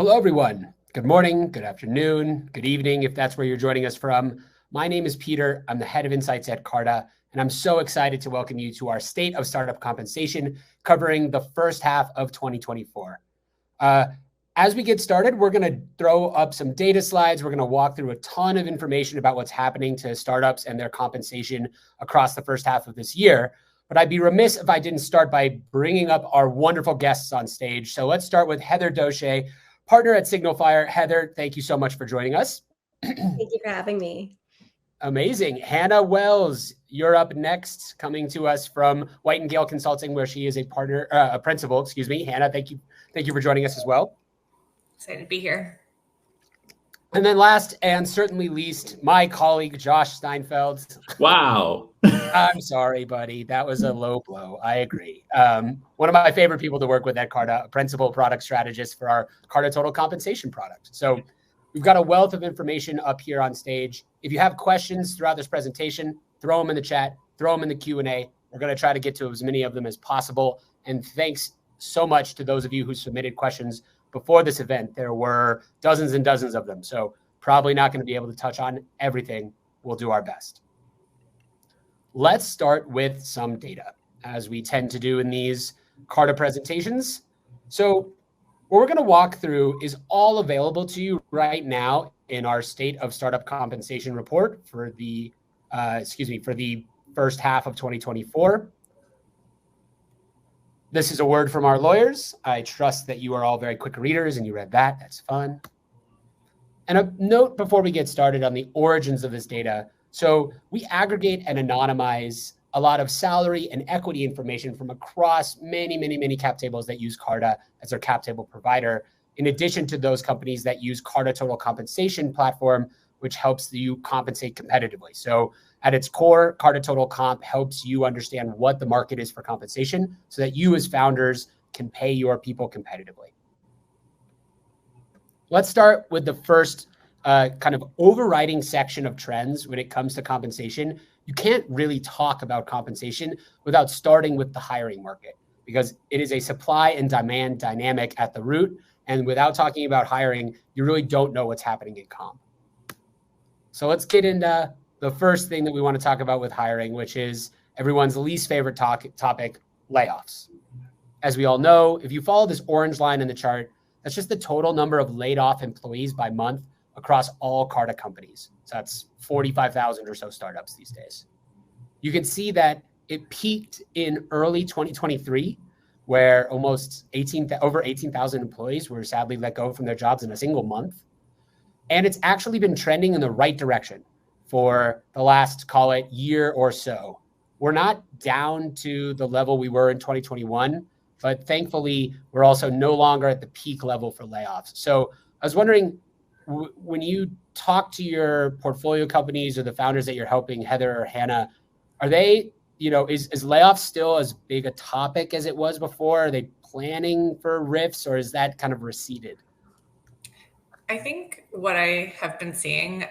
Hello, everyone. Good morning, good afternoon, good evening, if that's where you're joining us from. My name is Peter. I'm the head of insights at Carta, and I'm so excited to welcome you to our State of Startup Compensation covering the first half of 2024. As we get started, we're going to throw up some data slides. We're going to walk through a ton of information about what's happening to startups and their compensation across the first half of this year. But I'd be remiss if I didn't start by bringing up our wonderful guests on stage. So let's start with Heather Doche, partner at Signalfire. Heather, thank you so much for joining us. Thank you for having me. Amazing. Hannah Wells, you're up next, coming to us from White & Gale Consulting, where she is a principal. Hannah, thank you for joining us as well. Excited to be here. And then last and certainly least, my colleague, Josh Steinfeld. Wow. I'm sorry, buddy. That was a low blow. I agree. One of my favorite people to work with at Carta, a principal product strategist for our Carta Total Compensation product. So we've got a wealth of information up here on stage. If you have questions throughout this presentation, throw them in the chat, throw them in the Q&A. We're going to try to get to as many of them as possible. And thanks so much to those of you who submitted questions before this event. There were dozens and dozens of them. So probably not going to be able to touch on everything. We'll do our best. Let's start with some data, as we tend to do in these Carta presentations. So what we're going to walk through is all available to you right now in our State of Startup Compensation report for the first half of 2024. This is a word from our lawyers. I trust that you are all very quick readers and you read that. That's fun. And a note before we get started on the origins of this data. So we aggregate and anonymize a lot of salary and equity information from across many cap tables that use Carta as their cap table provider, in addition to those companies that use Carta Total Compensation platform, which helps you compensate competitively. So at its core, Carta Total Comp helps you understand what the market is for compensation so that you as founders can pay your people competitively. Let's start with the first kind of overriding section of trends when it comes to compensation. You can't really talk about compensation without starting with the hiring market, because it is a supply and demand dynamic at the root. And without talking about hiring, you really don't know what's happening in comp. So let's get into the first thing that we want to talk about with hiring, which is everyone's least favorite topic, layoffs. As we all know, if you follow this orange line in the chart, that's just the total number of laid off employees by month across all Carta companies. So that's 45,000 or so startups these days. You can see that it peaked in early 2023, where almost over 18,000 employees were sadly let go from their jobs in a single month. And it's actually been trending in the right direction for the last, call it, year or so. We're not down to the level we were in 2021, but thankfully, we're also no longer at the peak level for layoffs. So I was wondering, when you talk to your portfolio companies or the founders that you're helping, Heather or Hannah, are they, is layoffs still as big a topic as it was before? Are they planning for RIFs, or is that kind of receded? I think what I have been seeing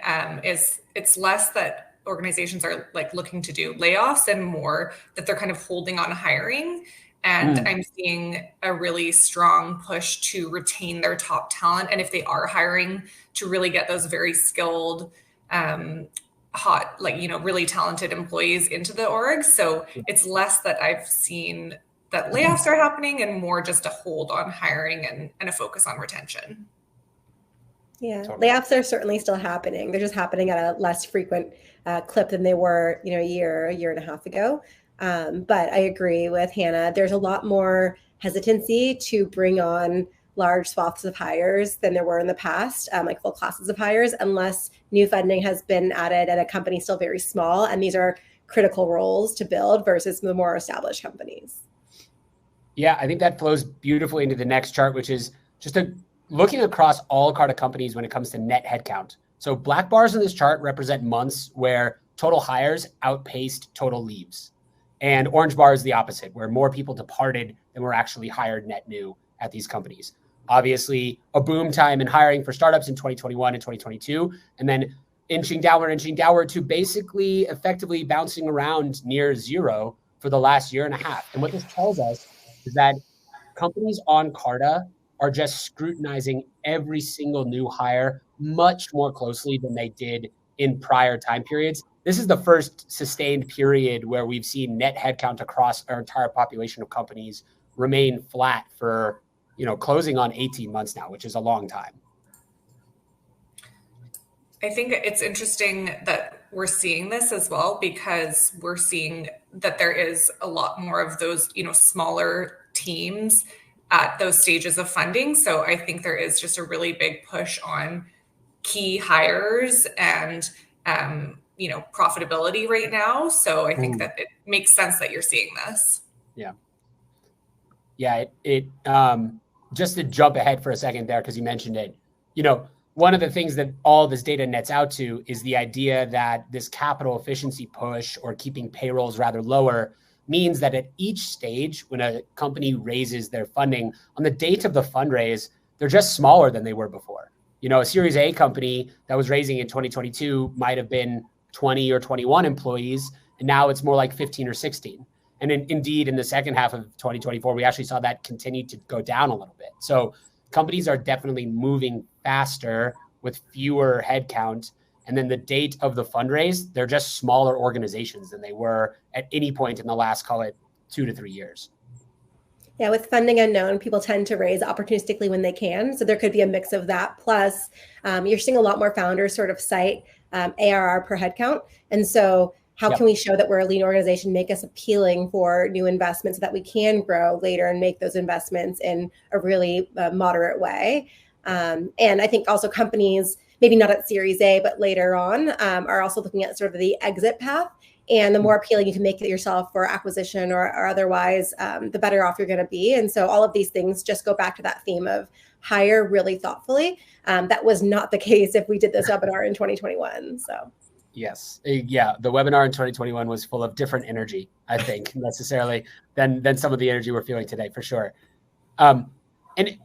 is it's less that organizations are like looking to do layoffs and more that they're kind of holding on hiring. And I'm seeing a really strong push to retain their top talent. And if they are hiring, to really get those very skilled, hot, really talented employees into the org. So it's less that I've seen that layoffs are happening and more just a hold on hiring and a focus on retention. Yeah, layoffs are certainly still happening. They're just happening at a less frequent clip than they were, a year and a half ago. But I agree with Hannah. There's a lot more hesitancy to bring on large swaths of hires than there were in the past, like full classes of hires, unless new funding has been added at a company still very small. And these are critical roles to build versus the more established companies. Yeah, I think that flows beautifully into the next chart, which is just looking across all Carta companies when it comes to net headcount. So black bars in this chart represent months where total hires outpaced total leaves. And orange bar is the opposite, where more people departed than were actually hired net new at these companies. Obviously, a boom time in hiring for startups in 2021 and 2022, and then inching downward to basically effectively bouncing around near zero for the last year and a half. And what this tells us is that companies on Carta are just scrutinizing every single new hire much more closely than they did in prior time periods. This is the first sustained period where we've seen net headcount across our entire population of companies remain flat for, closing on 18 months now, which is a long time. I think it's interesting that we're seeing this as well, because we're seeing that there is a lot more of those, smaller teams at those stages of funding. So I think there is just a really big push on key hires and, profitability right now. So I think that it makes sense that you're seeing this. Yeah. Yeah. It just to jump ahead for a second there, because you mentioned it, one of the things that all this data nets out to is the idea that this capital efficiency push, or keeping payrolls rather lower, means that at each stage, when a company raises their funding, on the date of the fundraise, they're just smaller than they were before. A Series A company that was raising in 2022 might have been 20 or 21 employees, and now it's more like 15 or 16. And indeed, in the second half of 2024, we actually saw that continue to go down a little bit. So companies are definitely moving faster with fewer headcount. And then the date of the fundraise, they're just smaller organizations than they were at any point in the last, call it 2 to 3 years. Yeah, with funding unknown, people tend to raise opportunistically when they can. So there could be a mix of that. Plus, you're seeing a lot more founders sort of cite ARR per headcount. And so how can we show that we're a lean organization, make us appealing for new investments so that we can grow later and make those investments in a really moderate way? And I think also companies, maybe not at Series A, but later on, are also looking at sort of the exit path. And the more appealing you can make it yourself for acquisition or otherwise, the better off you're going to be. And so all of these things just go back to that theme of hire really thoughtfully. That was not the case if we did this webinar in 2021. So. Yes. Yeah. The webinar in 2021 was full of different energy, I think, necessarily than some of the energy we're feeling today, for sure. And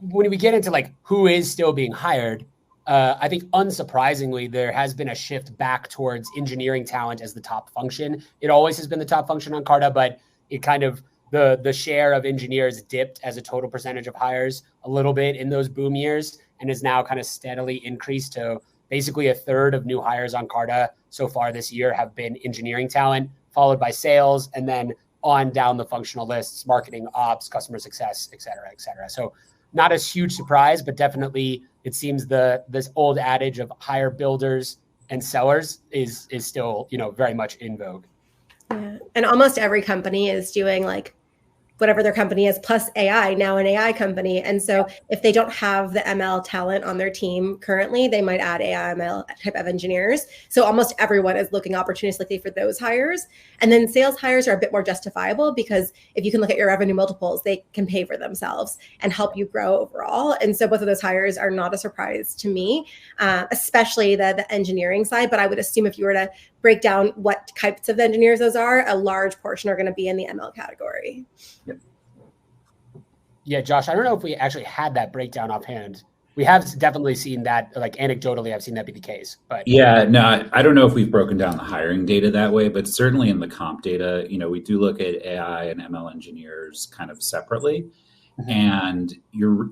when we get into who is still being hired, I think unsurprisingly, there has been a shift back towards engineering talent as the top function. It always has been the top function on Carta, but it kind of, the share of engineers dipped as a total percentage of hires a little bit in those boom years, and is now kind of steadily increased to basically a third of new hires on Carta so far this year have been engineering talent, followed by sales, and then on down the functional lists, marketing, ops, customer success, et cetera, et cetera. So not a huge surprise, but definitely it seems this old adage of hire builders and sellers is still, very much in vogue. Yeah. And almost every company is doing whatever their company is, plus AI, now an AI company. And so if they don't have the ML talent on their team currently, they might add AI ML type of engineers. So almost everyone is looking opportunistically for those hires. And then sales hires are a bit more justifiable, because if you can look at your revenue multiples, they can pay for themselves and help you grow overall. And so both of those hires are not a surprise to me, especially the engineering side. But I would assume if you were to break down what types of engineers those are, a large portion are going to be in the ML category. Yep. Yeah, Josh, I don't know if we actually had that breakdown offhand. We have definitely seen that, anecdotally, I've seen that be the case. But yeah, no, I don't know if we've broken down the hiring data that way, but certainly in the comp data, we do look at AI and ML engineers kind of separately. Mm-hmm. And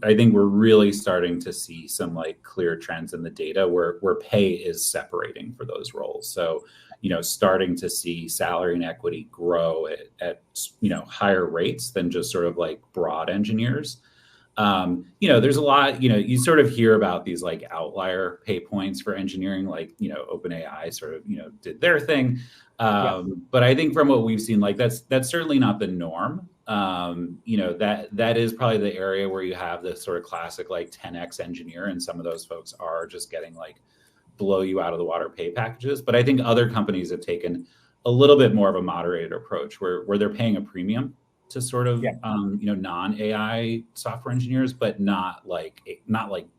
I think we're really starting to see some clear trends in the data where pay is separating for those roles. So, starting to see salary and equity grow at higher rates than just sort of broad engineers. There's a lot, you sort of hear about these outlier pay points for engineering, OpenAI sort of, did their thing. But I think from what we've seen, that's certainly not the norm. That is probably the area where you have this sort of classic 10x engineer, and some of those folks are just getting blow you out of the water pay packages. But I think other companies have taken a little bit more of a moderated approach where they're paying a premium to sort of non-AI software engineers, but not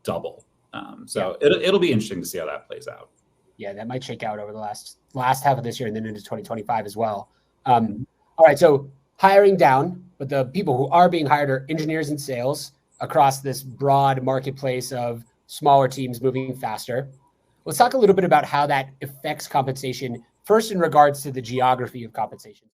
double. It'll be interesting to see how that plays out. Yeah, that might shake out over the last half of this year and then into 2025 as well. All right, so hiring down, but the people who are being hired are engineers and sales across this broad marketplace of smaller teams moving faster. Let's talk a little bit about how that affects compensation, first in regards to the geography of compensation.